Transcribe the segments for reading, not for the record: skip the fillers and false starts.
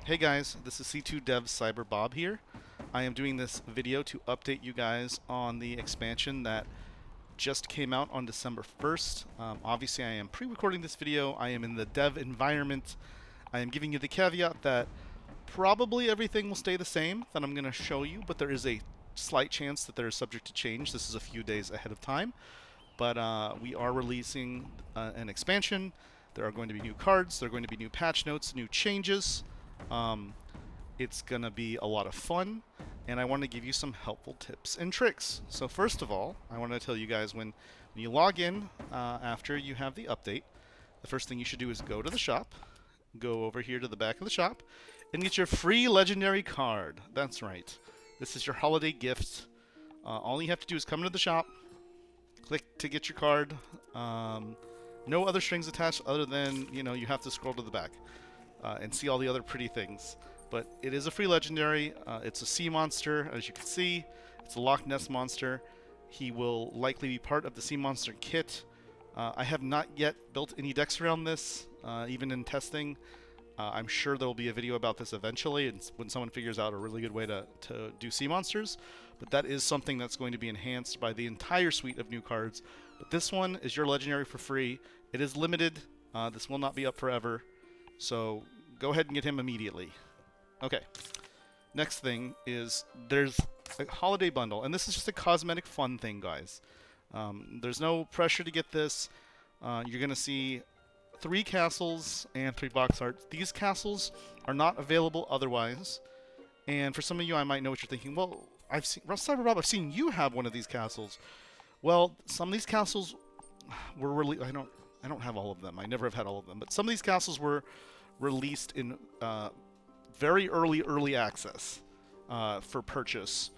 Hey guys, this is C2 Dev Cyber Bob here. I am doing this video to update you guys on the expansion that just came out on December 1st. Obviously, I am pre-recording this video. I am in the dev environment. I am giving you the caveat that probably everything will stay the same that I'm going to show you, but there is a slight chance that they're subject to change. This is a few days ahead of time, but we are releasing an expansion. There are going to be new cards. There are going to be new patch notes, new changes. It's going to be a lot of fun, and I want to give you some helpful tips and tricks. So first of all, I want to tell you guys when you log in after you have the update, the first thing you should do is go to the shop, go over here to the back of the shop, and get your free legendary card. That's right. This is your holiday gift. All you have to do is come into the shop, click to get your card. No other strings attached other than, you have to scroll to the back and see all the other pretty things. But it is a free legendary. It's a sea monster, as you can see. It's a Loch Ness monster. He will likely be part of the sea monster kit. I have not yet built any decks around this, even in testing. I'm sure there will be a video about this eventually, and when someone figures out a really good way to do sea monsters. But that is something that's going to be enhanced by the entire suite of new cards. But this one is your legendary for free. It is limited. This will not be up forever. So go ahead and get him immediately. Okay. Next thing is there's a holiday bundle, and this is just a cosmetic fun thing, guys. There's no pressure to get this. You're going to see 3 castles and 3 box arts. These castles are not available otherwise. And for some of you, I might know what you're thinking. Well, Cyberbob, I've seen you have one of these castles. Well, some of these castles were really... I don't have all of them. I never have had all of them. But some of these castles were released in very early access for purchase.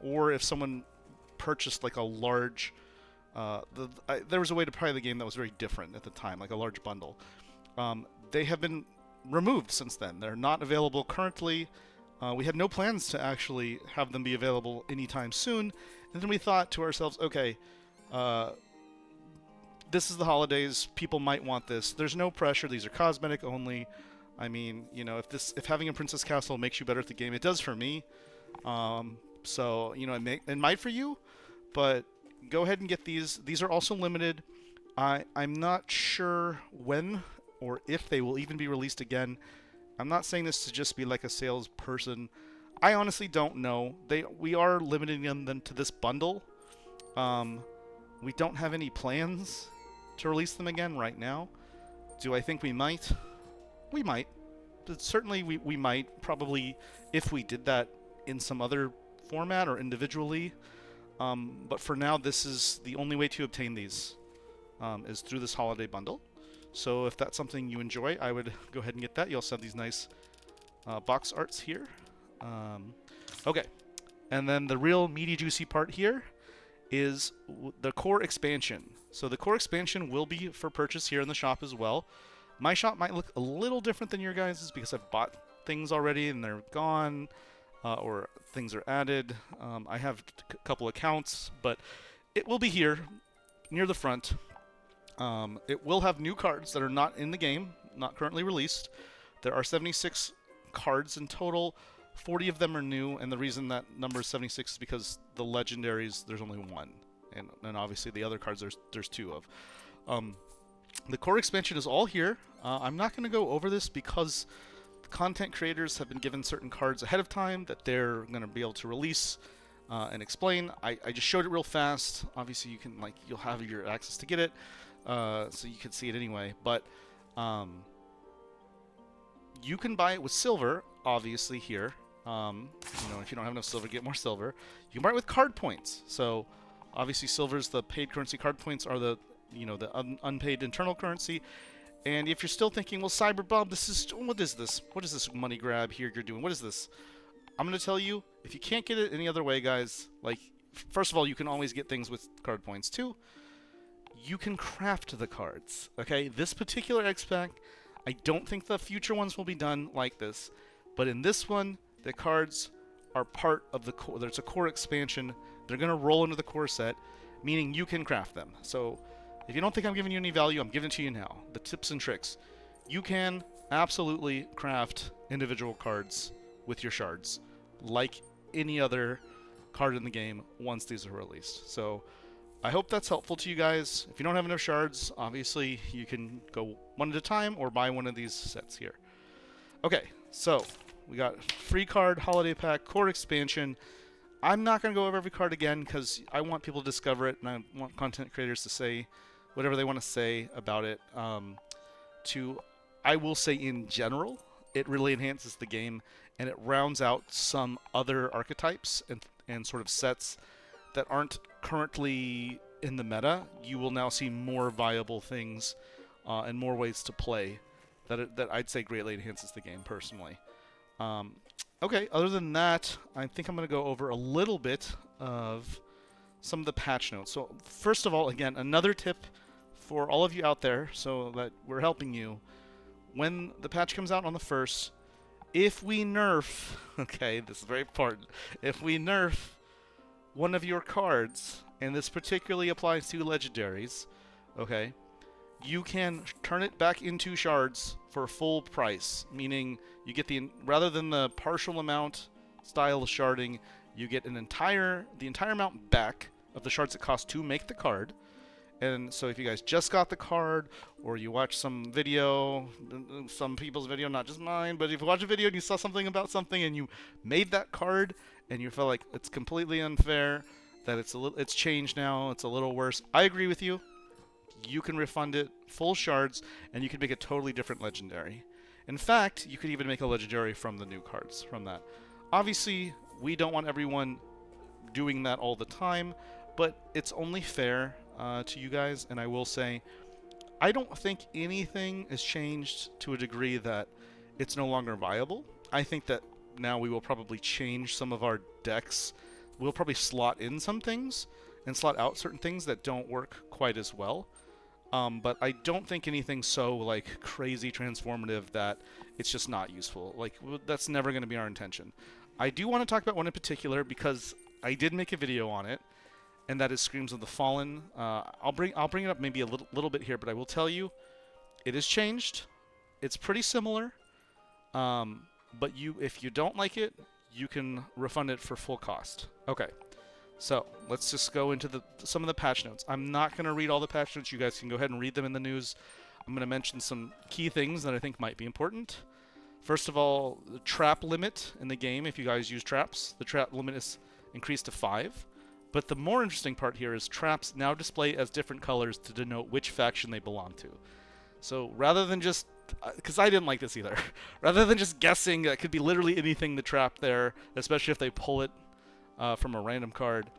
Or if someone purchased like a large... there was a way to play the game that was very different at the time, like a large bundle. They have been removed since then. They're not available currently. We had no plans to actually have them be available anytime soon. And then we thought to ourselves, okay, this is the holidays. People might want this. There's no pressure. These are cosmetic only. I mean, if having a Princess Castle makes you better at the game, it does for me. So, it might for you, but go ahead and get these. These are also limited. I'm not sure when or if they will even be released again. I'm not saying this to just be like a salesperson. I honestly don't know. We are limiting them to this bundle. We don't have any plans to release them again right now. Do I think we might? We might. But certainly we might. Probably if we did that in some other format or individually. But for now, this is the only way to obtain these, is through this holiday bundle. So if that's something you enjoy, I would go ahead and get that. You also have these nice box arts here. Okay, and then the real meaty, juicy part here is the core expansion. So the core expansion will be for purchase here in the shop as well. My shop might look a little different than your guys's because I've bought things already and they're gone. Or things are added. I have a couple accounts, but it will be here near the front. It will have new cards that are not in the game, not currently released. There are 76 cards in total. 40 of them are new, and the reason that number is 76 is because the legendaries, there's only 1. And obviously the other cards there's 2 of. The core expansion is all here. I'm not going to go over this because content creators have been given certain cards ahead of time that they're going to be able to release and explain. I just showed it real fast. Obviously, you'll have your access to get it, so you can see it anyway. But you can buy it with silver, obviously here. If you don't have enough silver, get more silver. You can buy it with card points. So obviously, silver's the paid currency. Card points are the unpaid internal currency. And if you're still thinking, well, Cyberbob, what is this? What is this money grab here you're doing? What is this? I'm going to tell you, if you can't get it any other way, guys, first of all, you can always get things with card points, too. You can craft the cards, okay? This particular Expac, I don't think the future ones will be done like this. But in this one, the cards are part of the core. There's a core expansion. They're going to roll into the core set, meaning you can craft them. So if you don't think I'm giving you any value, I'm giving it to you now. The tips and tricks. You can absolutely craft individual cards with your shards, like any other card in the game once these are released. So I hope that's helpful to you guys. If you don't have enough shards, obviously you can go one at a time or buy one of these sets here. Okay, so we got free card, holiday pack, core expansion. I'm not going to go over every card again because I want people to discover it and I want content creators to say whatever they want to say about it. I will say in general, it really enhances the game and it rounds out some other archetypes and sort of sets that aren't currently in the meta. You will now see more viable things and more ways to play that I'd say greatly enhances the game personally. Okay, other than that, I think I'm going to go over a little bit of some of the patch notes. So first of all, again, another tip for all of you out there so that we're helping you. When the patch comes out on the 1st, if we nerf, okay, this is very important, if we nerf one of your cards, and this particularly applies to legendaries, okay, you can turn it back into shards for full price, meaning you get rather than the partial amount style of sharding, you get the entire amount back of the shards it costs to make the card. And so if you guys just got the card, or you watch some video, some people's video, not just mine, but if you watch a video and you saw something about something and you made that card and you feel like it's completely unfair, that it's changed now, it's a little worse, I agree with you. You can refund it full shards, and you can make a totally different legendary. In fact, you could even make a legendary from the new cards from that. Obviously, we don't want everyone doing that all the time, but it's only fair to you guys, and I will say, I don't think anything has changed to a degree that it's no longer viable. I think that now we will probably change some of our decks. We'll probably slot in some things and slot out certain things that don't work quite as well. But I don't think anything so like crazy transformative that it's just not useful. Like, that's never going to be our intention. I do want to talk about one in particular because I did make a video on it, and that is Screams of the Fallen. I'll bring it up maybe a little bit here, but I will tell you, it has changed. It's pretty similar, but if you don't like it, you can refund it for full cost. Okay, so let's just go into some of the patch notes. I'm not going to read all the patch notes. You guys can go ahead and read them in the news. I'm going to mention some key things that I think might be important. First of all, the trap limit in the game, if you guys use traps, the trap limit is increased to 5. But the more interesting part here is traps now display as different colors to denote which faction they belong to. So rather than just, because I didn't like this either, rather than just guessing that could be literally anything the trap there, especially if they pull it from a random card,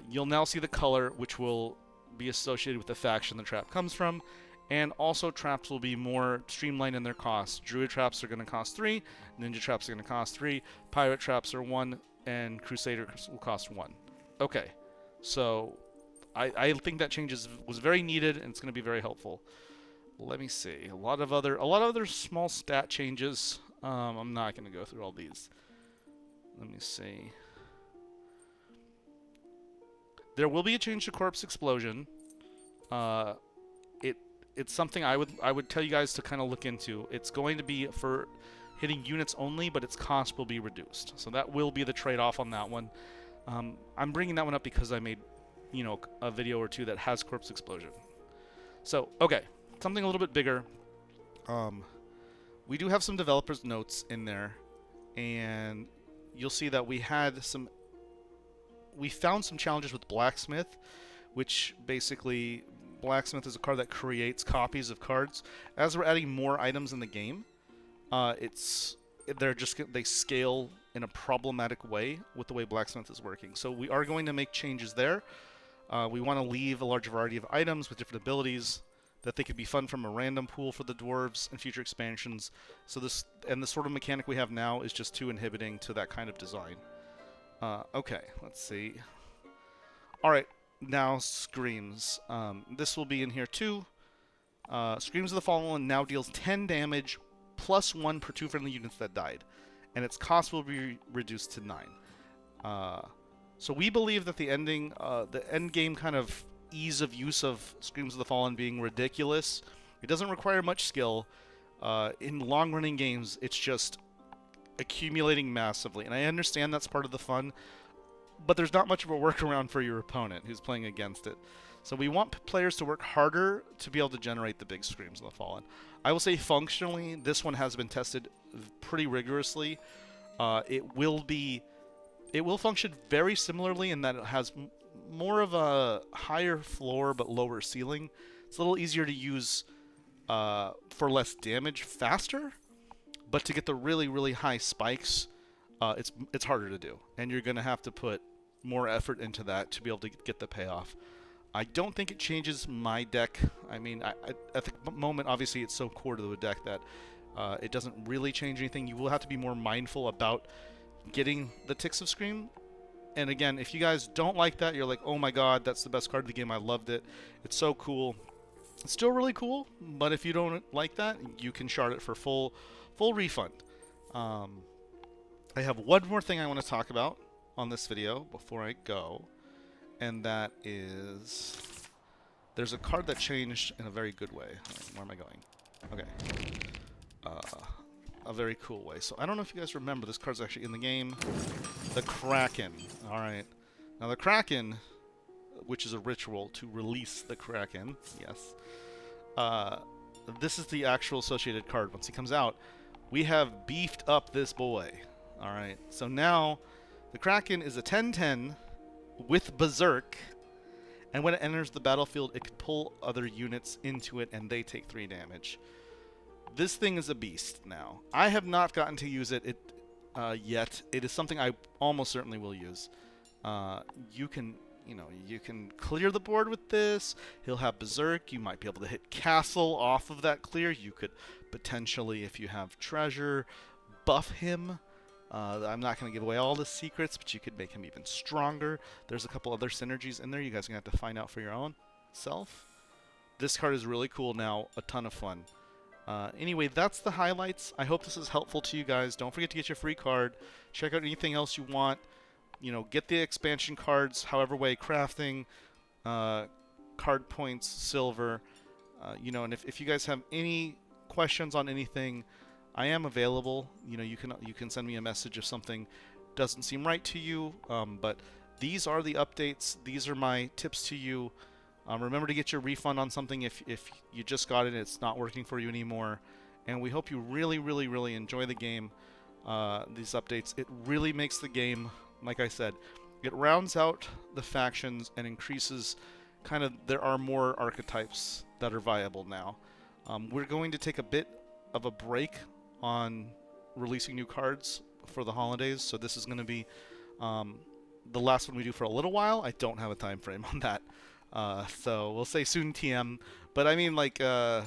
you'll now see the color which will be associated with the faction the trap comes from. And also traps will be more streamlined in their cost. Druid traps are going to cost 3, Ninja traps are going to cost 3, Pirate traps are 1, and Crusaders will cost 1. Okay, so I think that change was very needed, and it's going to be very helpful. Let me see. A lot of other small stat changes. I'm not going to go through all these. Let me see. There will be a change to Corpse Explosion. It's something I would tell you guys to kind of look into. It's going to be for hitting units only, but its cost will be reduced. So that will be the trade-off on that one. I'm bringing that one up because I made, a video or two that has Corpse Explosion. So, okay, something a little bit bigger. We do have some developers' notes in there, and you'll see that we found some challenges with Blacksmith, which basically Blacksmith is a card that creates copies of cards. As we're adding more items in the game, they scale in a problematic way with the way Blacksmith is working. So we are going to make changes there. We want to leave a large variety of items with different abilities that they could be fun from a random pool for the dwarves in future expansions. So the sort of mechanic we have now is just too inhibiting to that kind of design. Okay, let's see. All right, now Screams. This will be in here too. Screams of the Fallen now deals 10 damage plus 1 per 2 friendly units that died, and its cost will be reduced to 9. So we believe that the end game kind of ease of use of Screams of the Fallen being ridiculous. It doesn't require much skill. In long-running games, it's just accumulating massively. And I understand that's part of the fun, but there's not much of a workaround for your opponent who's playing against it. So we want players to work harder to be able to generate the big screams in the Fallen. I will say functionally, this one has been tested pretty rigorously. It will function very similarly in that it has more of a higher floor but lower ceiling. It's a little easier to use for less damage faster, but to get the really, really high spikes, it's harder to do, and you're going to have to put more effort into that to be able to get the payoff. I don't think it changes my deck. I mean, at the moment, obviously, it's so core to the deck that it doesn't really change anything. You will have to be more mindful about getting the Ticks of Scream. And again, if you guys don't like that, you're like, oh my god, that's the best card of the game, I loved it, it's so cool. It's still really cool, but if you don't like that, you can shard it for full refund. I have one more thing I want to talk about on this video before I go, and that is there's a card that changed in a very good way. Where am I going? Okay. A very cool way. So I don't know if you guys remember, this card's actually in the game. The Kraken. Alright. Now the Kraken, which is a ritual to release the Kraken, yes. This is the actual associated card. Once he comes out, we have beefed up this boy. Alright. So now, the Kraken is a 10/10 with Berserk, and when it enters the battlefield, it can pull other units into it, and they take 3 damage. This thing is a beast now. I have not gotten to use it yet. It is something I almost certainly will use. You can clear the board with this. He'll have Berserk. You might be able to hit Castle off of that clear. You could potentially, if you have treasure, buff him. I'm not going to give away all the secrets, but you could make him even stronger. There's a couple other synergies in there. You guys are going to have to find out for your own self. This card is really cool now. A ton of fun. Anyway, that's the highlights. I hope this is helpful to you guys. Don't forget to get your free card. Check out anything else you want. You know, get the expansion cards, however way, crafting, card points, silver. You know, and if you guys have any questions on anything, I am available. You know, you can send me a message if something doesn't seem right to you. But these are the updates. These are my tips to you. Remember to get your refund on something if you just got it and it's not working for you anymore. And we hope you really, really, really enjoy the game, these updates. It really makes the game, like I said, it rounds out the factions and increases kind of, there are more archetypes that are viable now. We're going to take a bit of a break on releasing new cards for the holidays, so this is going to be the last one we do for a little while. I don't have a time frame on that. So we'll say soon TM, but I mean, like, I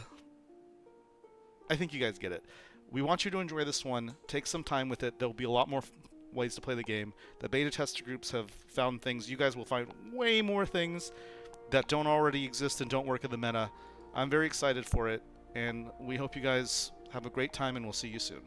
think you guys get it. We want you to enjoy this one. Take some time with it. There'll be a lot more ways to play the game. The beta tester groups have found things. You guys will find way more things that don't already exist and don't work in the meta. I'm very excited for it, and we hope you guys have a great time, and we'll see you soon.